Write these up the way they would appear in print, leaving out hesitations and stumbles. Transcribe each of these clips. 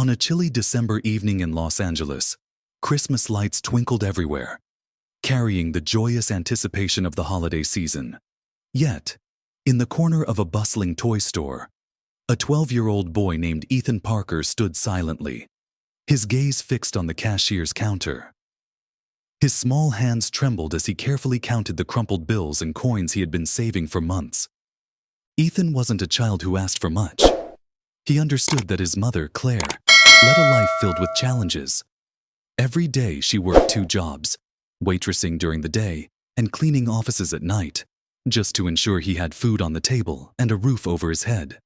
On a chilly December evening in Los Angeles, Christmas lights twinkled everywhere, carrying the joyous anticipation of the holiday season. Yet, in the corner of a bustling toy store, a 12-year-old boy named Ethan Parker stood silently, his gaze fixed on the cashier's counter. His small hands trembled as he carefully counted the crumpled bills and coins he had been saving for months. Ethan wasn't a child who asked for much. He understood that his mother, Claire, led a life filled with challenges. Every day she worked 2 jobs, waitressing during the day and cleaning offices at night, just to ensure he had food on the table and a roof over his head.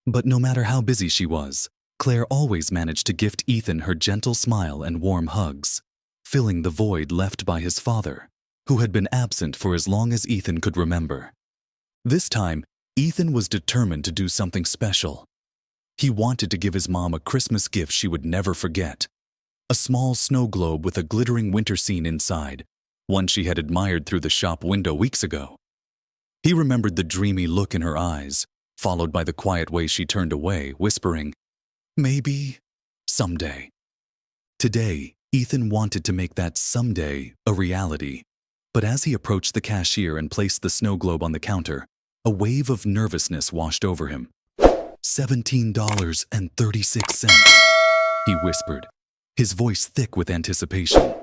But no matter how busy she was, Claire always managed to gift Ethan her gentle smile and warm hugs, filling the void left by his father, who had been absent for as long as Ethan could remember. This time, Ethan was determined to do something special. He wanted to give his mom a Christmas gift she would never forget. A small snow globe with a glittering winter scene inside, one she had admired through the shop window weeks ago. He remembered the dreamy look in her eyes, followed by the quiet way she turned away, whispering, "Maybe, someday." Today, Ethan wanted to make that someday a reality. But as he approached the cashier and placed the snow globe on the counter, a wave of nervousness washed over him. $17.36, he whispered, his voice thick with anticipation.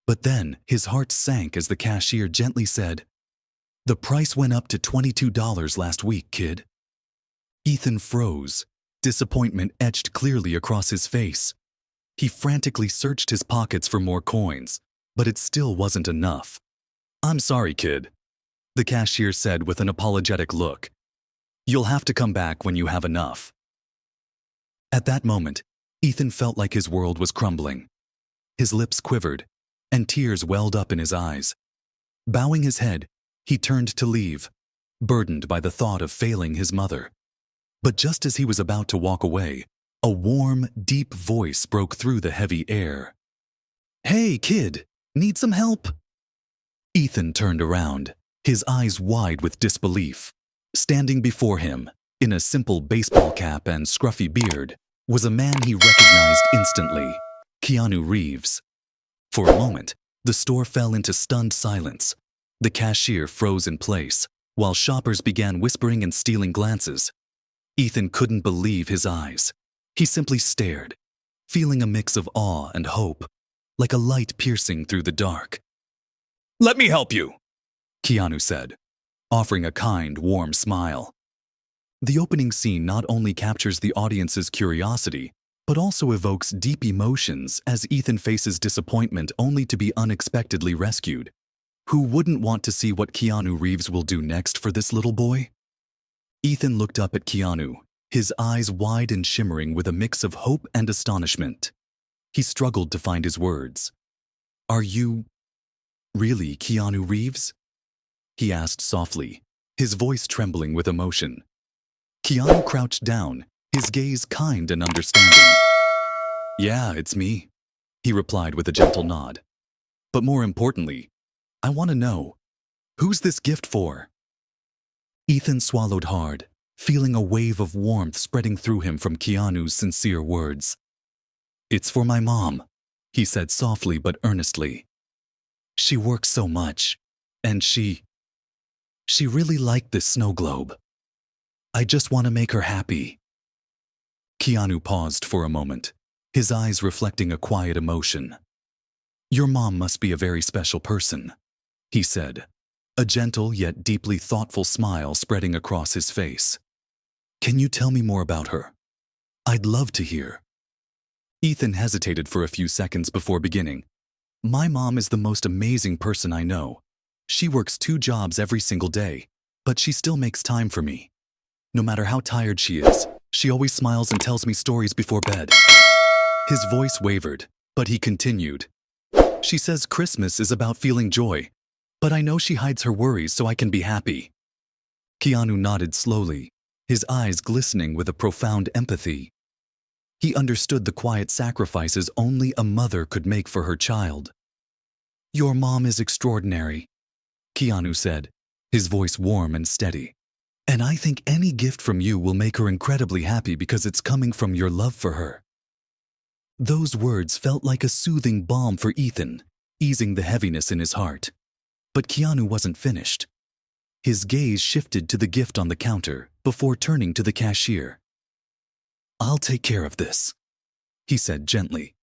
But then his heart sank as the cashier gently said, "The price went up to $22 last week, kid." Ethan froze, disappointment etched clearly across his face. He frantically searched his pockets for more coins, but it still wasn't enough. "I'm sorry, kid," the cashier said with an apologetic look. "You'll have to come back when you have enough." At that moment, Ethan felt like his world was crumbling. His lips quivered, and tears welled up in his eyes. Bowing his head, he turned to leave, burdened by the thought of failing his mother. But just as he was about to walk away, a warm, deep voice broke through the heavy air. "Hey, kid, need some help?" Ethan turned around, his eyes wide with disbelief. Standing before him, in a simple baseball cap and scruffy beard, was a man he recognized instantly, Keanu Reeves. For a moment, the store fell into stunned silence. The cashier froze in place, while shoppers began whispering and stealing glances. Ethan couldn't believe his eyes. He simply stared, feeling a mix of awe and hope, like a light piercing through the dark. "Let me help you," Keanu said, offering a kind, warm smile. The opening scene not only captures the audience's curiosity, but also evokes deep emotions as Ethan faces disappointment only to be unexpectedly rescued. Who wouldn't want to see what Keanu Reeves will do next for this little boy? Ethan looked up at Keanu, his eyes wide and shimmering with a mix of hope and astonishment. He struggled to find his words. "Are you really Keanu Reeves?" he asked softly, his voice trembling with emotion. Keanu crouched down, his gaze kind and understanding. "Yeah, it's me," he replied with a gentle nod. "But more importantly, I want to know, who's this gift for?" Ethan swallowed hard, feeling a wave of warmth spreading through him from Keanu's sincere words. "It's for my mom," he said softly but earnestly. "She works so much, and she really liked this snow globe. I just want to make her happy." Keanu paused for a moment, his eyes reflecting a quiet emotion. "Your mom must be a very special person," he said, a gentle yet deeply thoughtful smile spreading across his face. "Can you tell me more about her? I'd love to hear." Ethan hesitated for a few seconds before beginning. "My mom is the most amazing person I know. She works 2 jobs every single day, but she still makes time for me. No matter how tired she is, she always smiles and tells me stories before bed." His voice wavered, but he continued. "She says Christmas is about feeling joy, but I know she hides her worries so I can be happy." Keanu nodded slowly, his eyes glistening with a profound empathy. He understood the quiet sacrifices only a mother could make for her child. "Your mom is extraordinary," Keanu said, his voice warm and steady. And I think any gift from you will make her incredibly happy because it's coming from your love for her." Those words felt like a soothing balm for Ethan, easing the heaviness in his heart. But Keanu wasn't finished. His gaze shifted to the gift on the counter before turning to the cashier. "I'll take care of this," he said gently,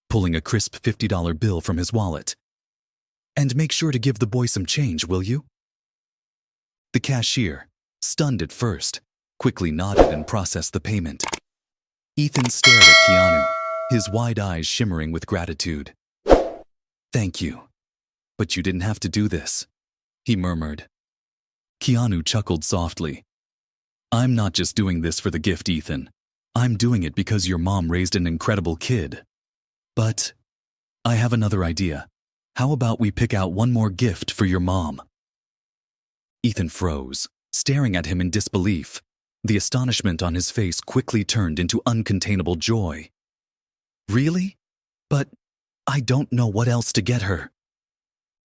pulling a crisp $50 bill from his wallet. "And make sure to give the boy some change, will you?" The cashier, stunned at first, quickly nodded and processed the payment. Ethan stared at Keanu, his wide eyes shimmering with gratitude. "Thank you. But you didn't have to do this," he murmured. Keanu chuckled softly. "I'm not just doing this for the gift, Ethan. I'm doing it because your mom raised an incredible kid. But I have another idea. How about we pick out one more gift for your mom?" Ethan froze, staring at him in disbelief. The astonishment on his face quickly turned into uncontainable joy. "Really? But I don't know what else to get her."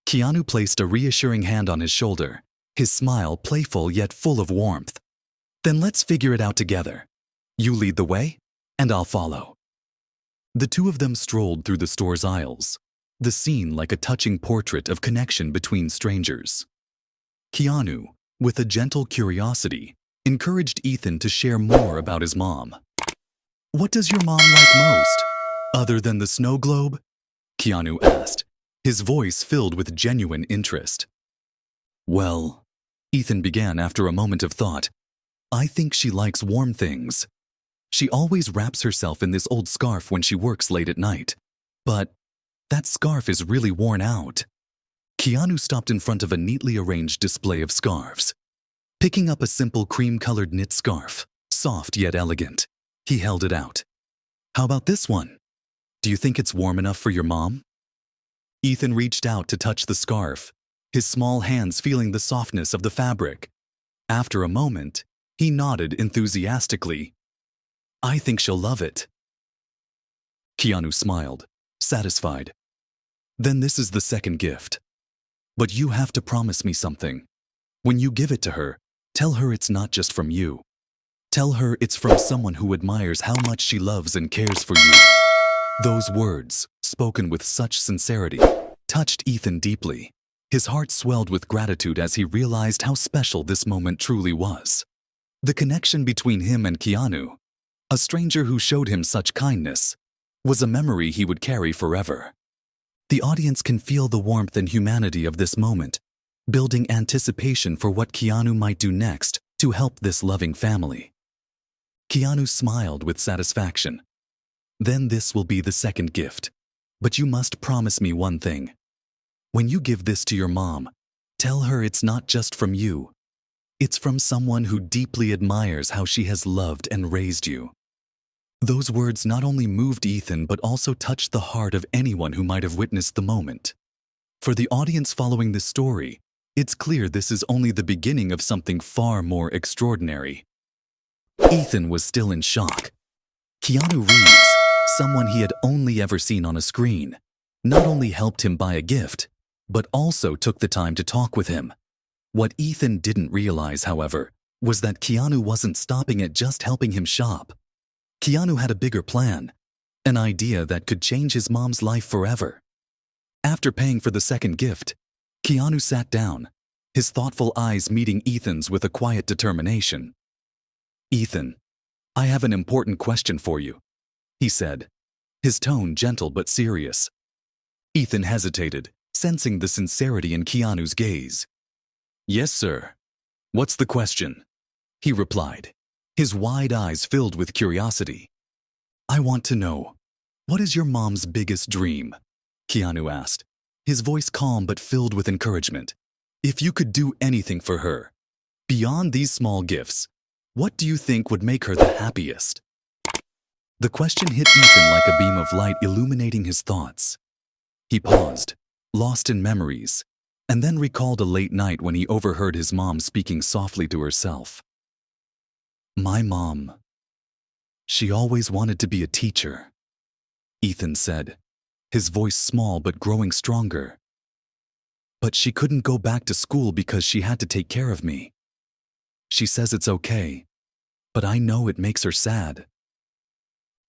Keanu placed a reassuring hand on his shoulder, his smile playful yet full of warmth. "Then let's figure it out together. You lead the way, and I'll follow." The two of them strolled through the store's aisles, the scene like a touching portrait of connection between strangers. Keanu, with a gentle curiosity, encouraged Ethan to share more about his mom. "What does your mom like most, other than the snow globe?" Keanu asked, his voice filled with genuine interest. "Well," Ethan began after a moment of thought, "I think she likes warm things. She always wraps herself in this old scarf when she works late at night. But that scarf is really worn out." Keanu stopped in front of a neatly arranged display of scarves. Picking up a simple cream-colored knit scarf, soft yet elegant, he held it out. "How about this one? Do you think it's warm enough for your mom?" Ethan reached out to touch the scarf, his small hands feeling the softness of the fabric. After a moment, he nodded enthusiastically. "I think she'll love it." Keanu smiled, satisfied. "Then this is the second gift. But you have to promise me something. When you give it to her, tell her it's not just from you. Tell her it's from someone who admires how much she loves and cares for you." Those words, spoken with such sincerity, touched Ethan deeply. His heart swelled with gratitude as he realized how special this moment truly was. The connection between him and Keanu, a stranger who showed him such kindness, was a memory he would carry forever. The audience can feel the warmth and humanity of this moment, building anticipation for what Keanu might do next to help this loving family. Keanu smiled with satisfaction. "Then this will be the second gift. But you must promise me one thing. When you give this to your mom, tell her it's not just from you. It's from someone who deeply admires how she has loved and raised you." Those words not only moved Ethan but also touched the heart of anyone who might have witnessed the moment. For the audience following this story, it's clear this is only the beginning of something far more extraordinary. Ethan was still in shock. Keanu Reeves, someone he had only ever seen on a screen, not only helped him buy a gift, but also took the time to talk with him. What Ethan didn't realize, however, was that Keanu wasn't stopping at just helping him shop. Keanu had a bigger plan, an idea that could change his mom's life forever. After paying for the second gift, Keanu sat down, his thoughtful eyes meeting Ethan's with a quiet determination. "Ethan, I have an important question for you," he said, his tone gentle but serious. Ethan hesitated, sensing the sincerity in Keanu's gaze. "Yes, sir. What's the question?" he replied, his wide eyes filled with curiosity. "I want to know, what is your mom's biggest dream?" Keanu asked, his voice calm but filled with encouragement. "If you could do anything for her, beyond these small gifts, what do you think would make her the happiest?" The question hit Ethan like a beam of light illuminating his thoughts. He paused, lost in memories, and then recalled a late night when he overheard his mom speaking softly to herself. "My mom, she always wanted to be a teacher," Ethan said, his voice small but growing stronger. "But she couldn't go back to school because she had to take care of me. She says it's okay, but I know it makes her sad.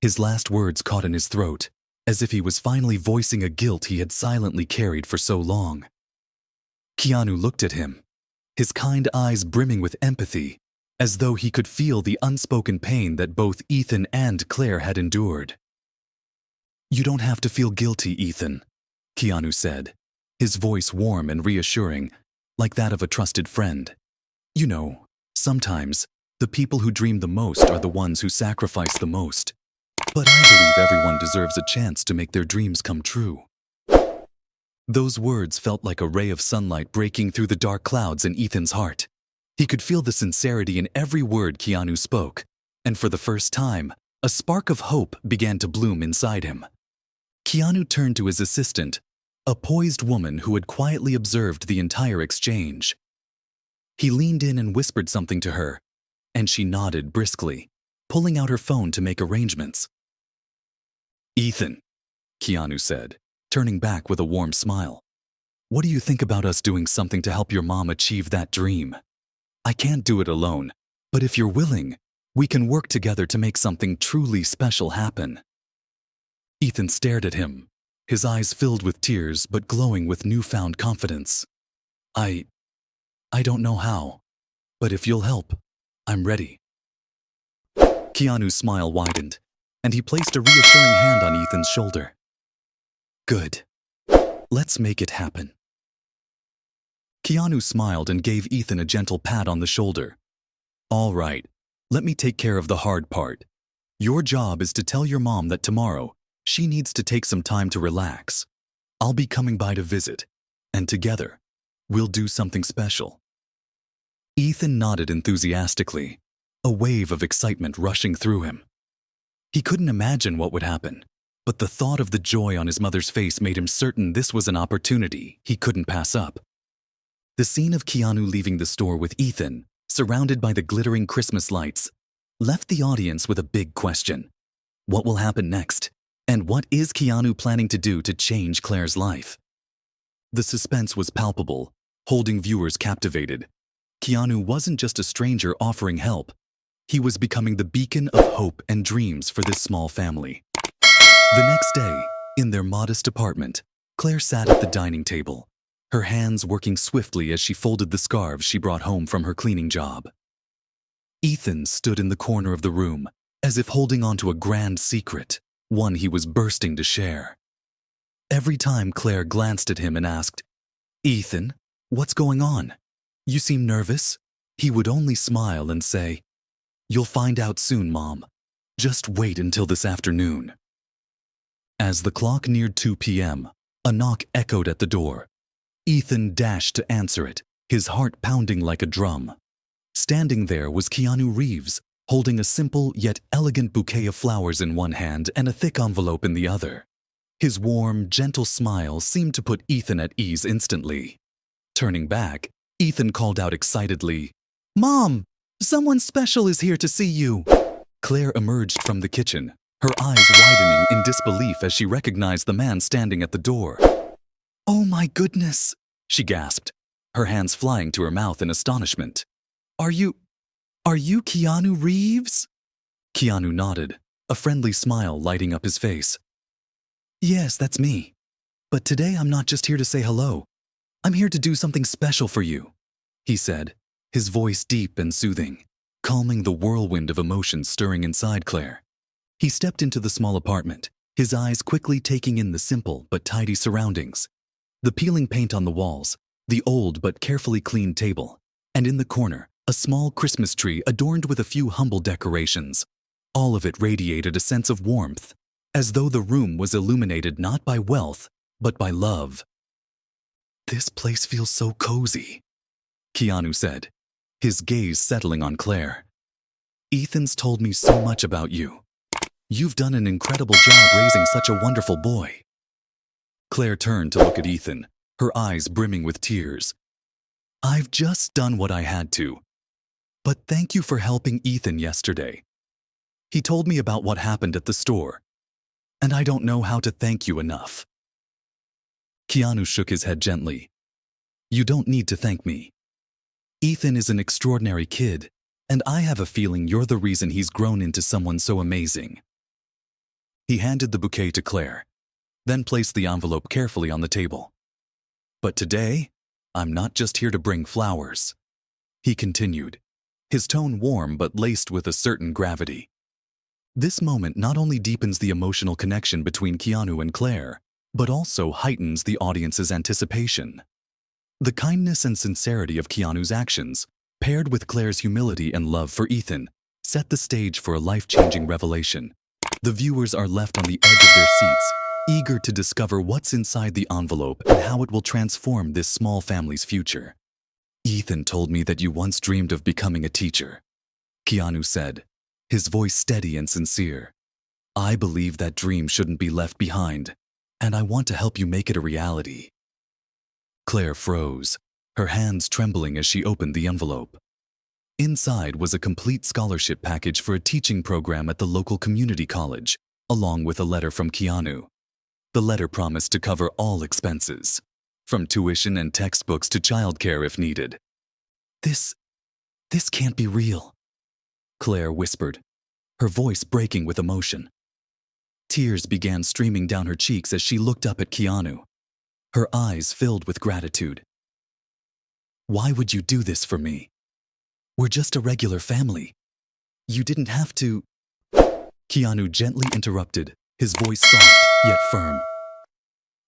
His last words caught in his throat, as if he was finally voicing a guilt he had silently carried for so long. Keanu looked at him, his kind eyes brimming with empathy, as though he could feel the unspoken pain that both Ethan and Claire had endured. "You don't have to feel guilty, Ethan," Keanu said, his voice warm and reassuring, like that of a trusted friend. "You know, sometimes, the people who dream the most are the ones who sacrifice the most. But I believe everyone deserves a chance to make their dreams come true." Those words felt like a ray of sunlight breaking through the dark clouds in Ethan's heart. He could feel the sincerity in every word Keanu spoke, and for the first time, a spark of hope began to bloom inside him. Keanu turned to his assistant, a poised woman who had quietly observed the entire exchange. He leaned in and whispered something to her, and she nodded briskly, pulling out her phone to make arrangements. "Ethan," Keanu said, turning back with a warm smile, "what do you think about us doing something to help your mom achieve that dream? I can't do it alone, but if you're willing, we can work together to make something truly special happen." Ethan stared at him, his eyes filled with tears but glowing with newfound confidence. I don't know how, but if you'll help, I'm ready." Keanu's smile widened, and he placed a reassuring hand on Ethan's shoulder. "Good. Let's make it happen." Keanu smiled and gave Ethan a gentle pat on the shoulder. "All right, let me take care of the hard part. Your job is to tell your mom that tomorrow she needs to take some time to relax. I'll be coming by to visit, and together, we'll do something special." Ethan nodded enthusiastically, a wave of excitement rushing through him. He couldn't imagine what would happen, but the thought of the joy on his mother's face made him certain this was an opportunity he couldn't pass up. The scene of Keanu leaving the store with Ethan, surrounded by the glittering Christmas lights, left the audience with a big question. What will happen next? And what is Keanu planning to do to change Claire's life? The suspense was palpable, holding viewers captivated. Keanu wasn't just a stranger offering help. He was becoming the beacon of hope and dreams for this small family. The next day, in their modest apartment, Claire sat at the dining table, her hands working swiftly as she folded the scarves she brought home from her cleaning job. Ethan stood in the corner of the room, as if holding on to a grand secret, one he was bursting to share. Every time Claire glanced at him and asked, "Ethan, what's going on? You seem nervous," he would only smile and say, "You'll find out soon, Mom. Just wait until this afternoon." As the clock neared 2 p.m., a knock echoed at the door. Ethan dashed to answer it, his heart pounding like a drum. Standing there was Keanu Reeves, holding a simple yet elegant bouquet of flowers in one hand and a thick envelope in the other. His warm, gentle smile seemed to put Ethan at ease instantly. Turning back, Ethan called out excitedly, "Mom, someone special is here to see you." Claire emerged from the kitchen, her eyes widening in disbelief as she recognized the man standing at the door. "Oh my goodness," she gasped, her hands flying to her mouth in astonishment. Are you Keanu Reeves?" Keanu nodded, a friendly smile lighting up his face. "Yes, that's me. But today I'm not just here to say hello. I'm here to do something special for you," he said, his voice deep and soothing, calming the whirlwind of emotions stirring inside Claire. He stepped into the small apartment, his eyes quickly taking in the simple but tidy surroundings. The peeling paint on the walls, the old but carefully cleaned table, and in the corner, a small Christmas tree adorned with a few humble decorations. All of it radiated a sense of warmth, as though the room was illuminated not by wealth, but by love. "This place feels so cozy," Keanu said, his gaze settling on Claire. "Ethan's told me so much about you. You've done an incredible job raising such a wonderful boy." Claire turned to look at Ethan, her eyes brimming with tears. "I've just done what I had to. But thank you for helping Ethan yesterday. He told me about what happened at the store, and I don't know how to thank you enough." Keanu shook his head gently. "You don't need to thank me. Ethan is an extraordinary kid, and I have a feeling you're the reason he's grown into someone so amazing. He handed the bouquet to Claire, then placed the envelope carefully on the table. But today, I'm not just here to bring flowers, he continued, his tone warm but laced with a certain gravity. This moment not only deepens the emotional connection between Keanu and Claire, but also heightens the audience's anticipation. The kindness and sincerity of Keanu's actions, paired with Claire's humility and love for Ethan, set the stage for a life-changing revelation. The viewers are left on the edge of their seats, eager to discover what's inside the envelope and how it will transform this small family's future. Ethan told me that you once dreamed of becoming a teacher, Keanu said, his voice steady and sincere. I believe that dream shouldn't be left behind, and I want to help you make it a reality. Claire froze, her hands trembling as she opened the envelope. Inside was a complete scholarship package for a teaching program at the local community college, along with a letter from Keanu. The letter promised to cover all expenses, from tuition and textbooks to childcare if needed. This can't be real, Claire whispered, her voice breaking with emotion. Tears began streaming down her cheeks as she looked up at Keanu, her eyes filled with gratitude. Why would you do this for me? We're just a regular family. You didn't have to. Keanu gently interrupted, his voice soft yet firm.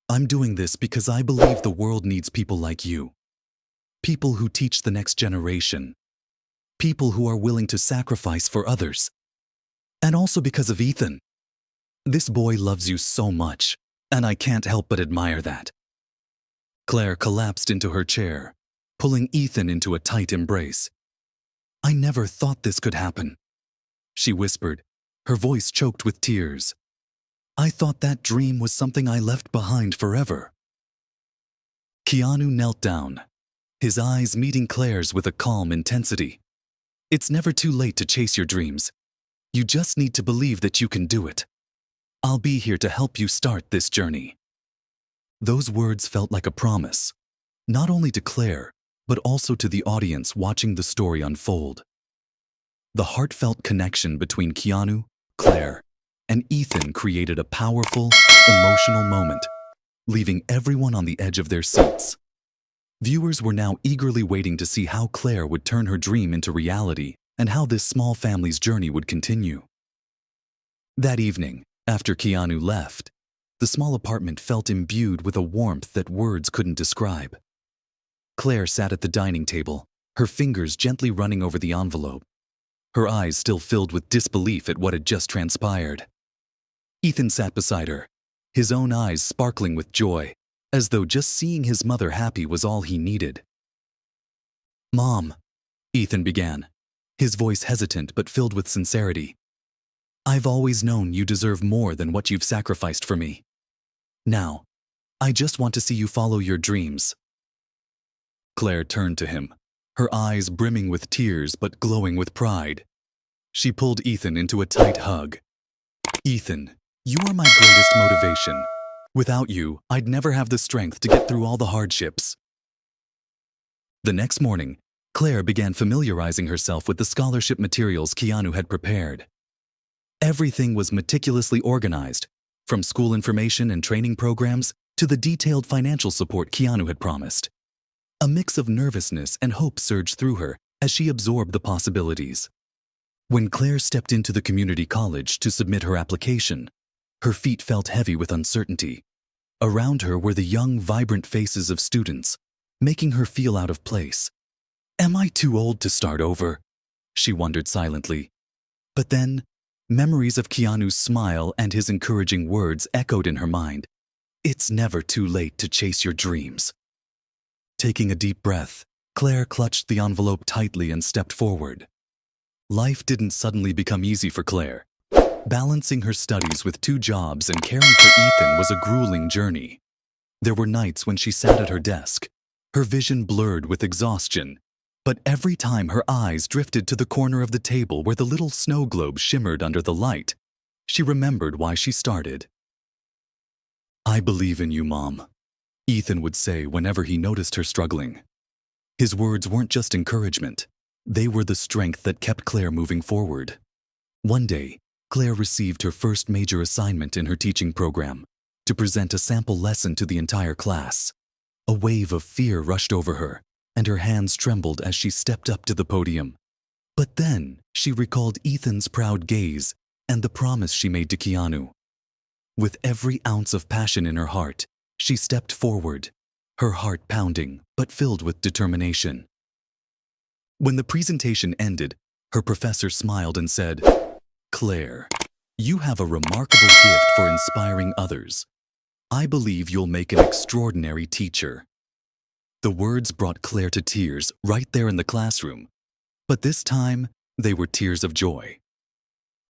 I'm doing this because I believe the world needs people like you. People who teach the next generation. People who are willing to sacrifice for others. And also because of Ethan. This boy loves you so much, and I can't help but admire that. Claire collapsed into her chair, pulling Ethan into a tight embrace. I never thought this could happen, she whispered, her voice choked with tears. I thought that dream was something I left behind forever. Keanu knelt down, his eyes meeting Claire's with a calm intensity. It's never too late to chase your dreams. You just need to believe that you can do it. I'll be here to help you start this journey. Those words felt like a promise, not only to Claire, but also to the audience watching the story unfold. The heartfelt connection between Keanu, Claire, and Ethan created a powerful, emotional moment, leaving everyone on the edge of their seats. Viewers were now eagerly waiting to see how Claire would turn her dream into reality and how this small family's journey would continue. That evening, after Keanu left, the small apartment felt imbued with a warmth that words couldn't describe. Claire sat at the dining table, her fingers gently running over the envelope, her eyes still filled with disbelief at what had just transpired. Ethan sat beside her, his own eyes sparkling with joy, as though just seeing his mother happy was all he needed. Mom, Ethan began, his voice hesitant but filled with sincerity. I've always known you deserve more than what you've sacrificed for me. Now, I just want to see you follow your dreams. Claire turned to him, her eyes brimming with tears but glowing with pride. She pulled Ethan into a tight hug. Ethan, you are my greatest motivation. Without you, I'd never have the strength to get through all the hardships. The next morning, Claire began familiarizing herself with the scholarship materials Keanu had prepared. Everything was meticulously organized, from school information and training programs to the detailed financial support Keanu had promised. A mix of nervousness and hope surged through her as she absorbed the possibilities. When Claire stepped into the community college to submit her application, her feet felt heavy with uncertainty. Around her were the young, vibrant faces of students, making her feel out of place. Am I too old to start over? She wondered silently. But then, memories of Keanu's smile and his encouraging words echoed in her mind. It's never too late to chase your dreams. Taking a deep breath, Claire clutched the envelope tightly and stepped forward. Life didn't suddenly become easy for Claire. Balancing her studies with 2 jobs and caring for Ethan was a grueling journey. There were nights when she sat at her desk, her vision blurred with exhaustion, but every time her eyes drifted to the corner of the table where the little snow globe shimmered under the light, she remembered why she started. I believe in you, Mom, Ethan would say whenever he noticed her struggling. His words weren't just encouragement. They were the strength that kept Claire moving forward. One day, Claire received her first major assignment in her teaching program, to present a sample lesson to the entire class. A wave of fear rushed over her, and her hands trembled as she stepped up to the podium. But then, she recalled Ethan's proud gaze and the promise she made to Keanu. With every ounce of passion in her heart, she stepped forward, her heart pounding but filled with determination. When the presentation ended, her professor smiled and said, "Claire, you have a remarkable gift for inspiring others. I believe you'll make an extraordinary teacher." The words brought Claire to tears right there in the classroom, but this time they were tears of joy.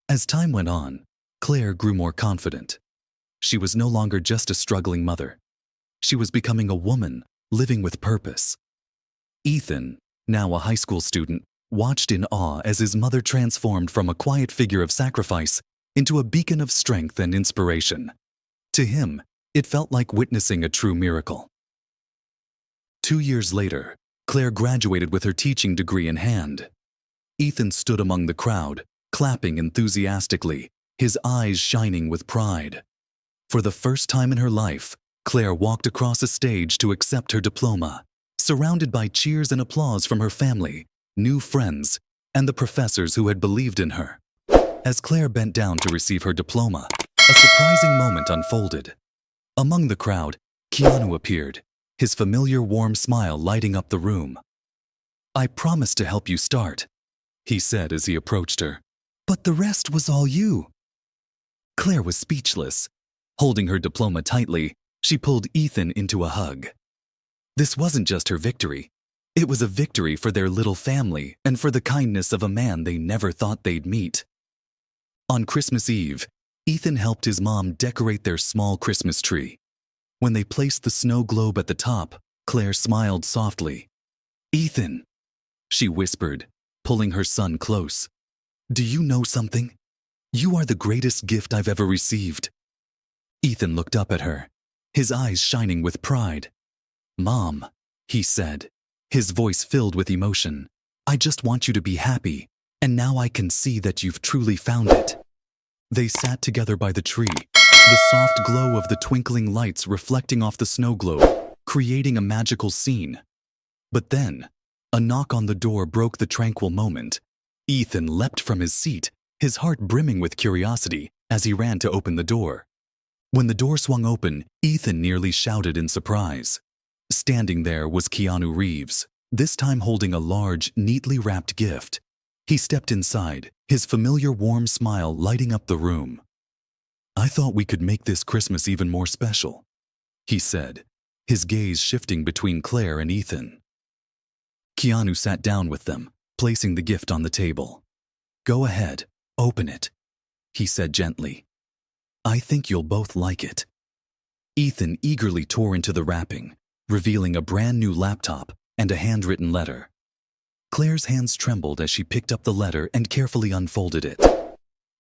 As time went on, Claire grew more confident. She was no longer just a struggling mother. She was becoming a woman, living with purpose. Ethan, now a high school student, watched in awe as his mother transformed from a quiet figure of sacrifice into a beacon of strength and inspiration. To him, it felt like witnessing a true miracle. 2 years later, Claire graduated with her teaching degree in hand. Ethan stood among the crowd, clapping enthusiastically, his eyes shining with pride. For the first time in her life, Claire walked across a stage to accept her diploma, surrounded by cheers and applause from her family, new friends, and the professors who had believed in her. As Claire bent down to receive her diploma, a surprising moment unfolded. Among the crowd, Keanu appeared, his familiar warm smile lighting up the room. "I promised to help you start," he said as he approached her. "But the rest was all you." Claire was speechless. Holding her diploma tightly, she pulled Ethan into a hug. This wasn't just her victory. It was a victory for their little family and for the kindness of a man they never thought they'd meet. On Christmas Eve, Ethan helped his mom decorate their small Christmas tree. When they placed the snow globe at the top, Claire smiled softly. "Ethan," she whispered, pulling her son close. "Do you know something? You are the greatest gift I've ever received." Ethan looked up at her, his eyes shining with pride. "Mom," he said, his voice filled with emotion, "I just want you to be happy, and now I can see that you've truly found it." They sat together by the tree, the soft glow of the twinkling lights reflecting off the snow globe, creating a magical scene. But then, a knock on the door broke the tranquil moment. Ethan leapt from his seat, his heart brimming with curiosity as he ran to open the door. When the door swung open, Ethan nearly shouted in surprise. Standing there was Keanu Reeves, this time holding a large, neatly wrapped gift. He stepped inside, his familiar warm smile lighting up the room. "I thought we could make this Christmas even more special," he said, his gaze shifting between Claire and Ethan. Keanu sat down with them, placing the gift on the table. "Go ahead, open it," he said gently. "I think you'll both like it." Ethan eagerly tore into the wrapping, revealing a brand new laptop and a handwritten letter. Claire's hands trembled as she picked up the letter and carefully unfolded it.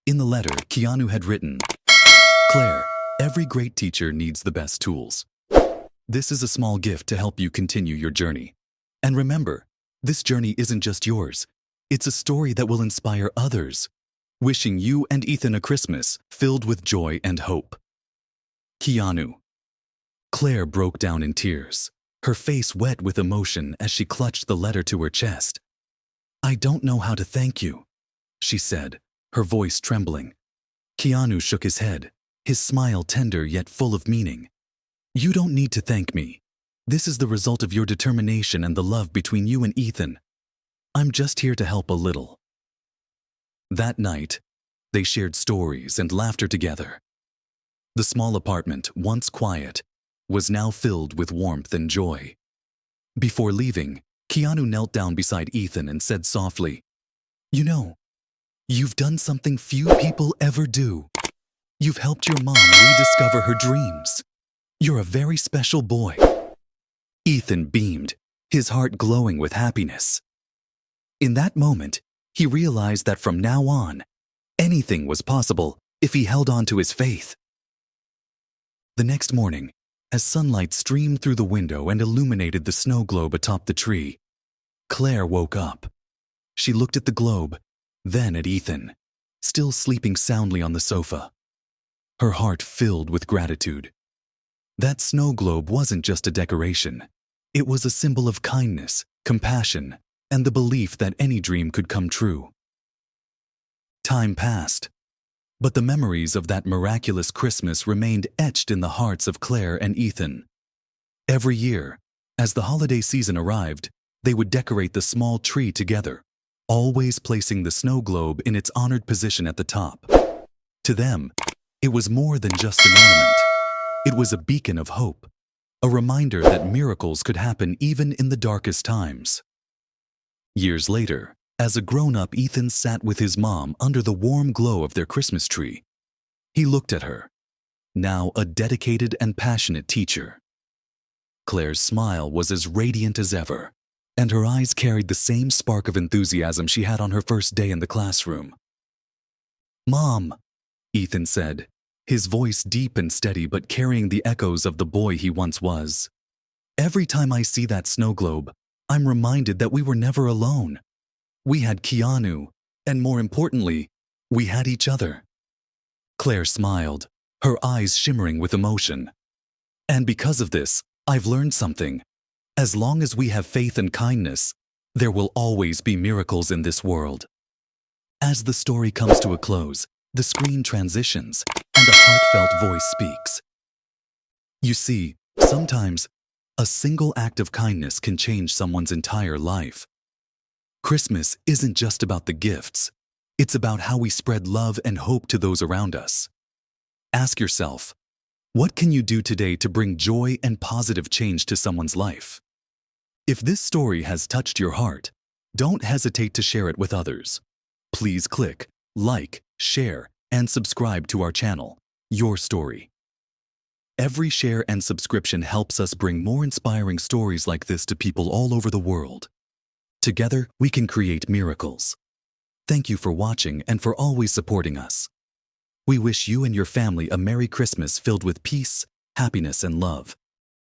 In the letter, Keanu had written, "Claire, every great teacher needs the best tools. This is a small gift to help you continue your journey. And remember, this journey isn't just yours. It's a story that will inspire others. Wishing you and Ethan a Christmas filled with joy and hope. Keanu." Claire broke down in tears, her face wet with emotion as she clutched the letter to her chest. "I don't know how to thank you," she said, her voice trembling. Keanu shook his head, his smile tender yet full of meaning. "You don't need to thank me. This is the result of your determination and the love between you and Ethan. I'm just here to help a little." That night, they shared stories and laughter together. The small apartment, once quiet, was now filled with warmth and joy. Before leaving, Keanu knelt down beside Ethan and said softly, "You know, you've done something few people ever do. You've helped your mom rediscover her dreams. You're a very special boy." Ethan beamed, his heart glowing with happiness. In that moment, he realized that from now on, anything was possible if he held on to his faith. The next morning, as sunlight streamed through the window and illuminated the snow globe atop the tree, Claire woke up. She looked at the globe, then at Ethan, still sleeping soundly on the sofa. Her heart filled with gratitude. That snow globe wasn't just a decoration. It was a symbol of kindness, compassion, and the belief that any dream could come true. Time passed, but the memories of that miraculous Christmas remained etched in the hearts of Claire and Ethan. Every year, as the holiday season arrived, they would decorate the small tree together, always placing the snow globe in its honored position at the top. To them, it was more than just an ornament. It was a beacon of hope, a reminder that miracles could happen even in the darkest times. Years later, as a grown-up, Ethan sat with his mom under the warm glow of their Christmas tree. He looked at her, now a dedicated and passionate teacher. Claire's smile was as radiant as ever, and her eyes carried the same spark of enthusiasm she had on her first day in the classroom. "Mom," Ethan said, his voice deep and steady but carrying the echoes of the boy he once was. "Every time I see that snow globe, I'm reminded that we were never alone. We had Keanu, and more importantly, we had each other." Claire smiled, her eyes shimmering with emotion. "And because of this, I've learned something. As long as we have faith and kindness, there will always be miracles in this world." As the story comes to a close, the screen transitions, and a heartfelt voice speaks. You see, sometimes a single act of kindness can change someone's entire life. Christmas isn't just about the gifts. It's about how we spread love and hope to those around us. Ask yourself, what can you do today to bring joy and positive change to someone's life? If this story has touched your heart, don't hesitate to share it with others. Please click like, share, and subscribe to our channel, Your Story. Every share and subscription helps us bring more inspiring stories like this to people all over the world. Together, we can create miracles. Thank you for watching and for always supporting us. We wish you and your family a Merry Christmas filled with peace, happiness, and love.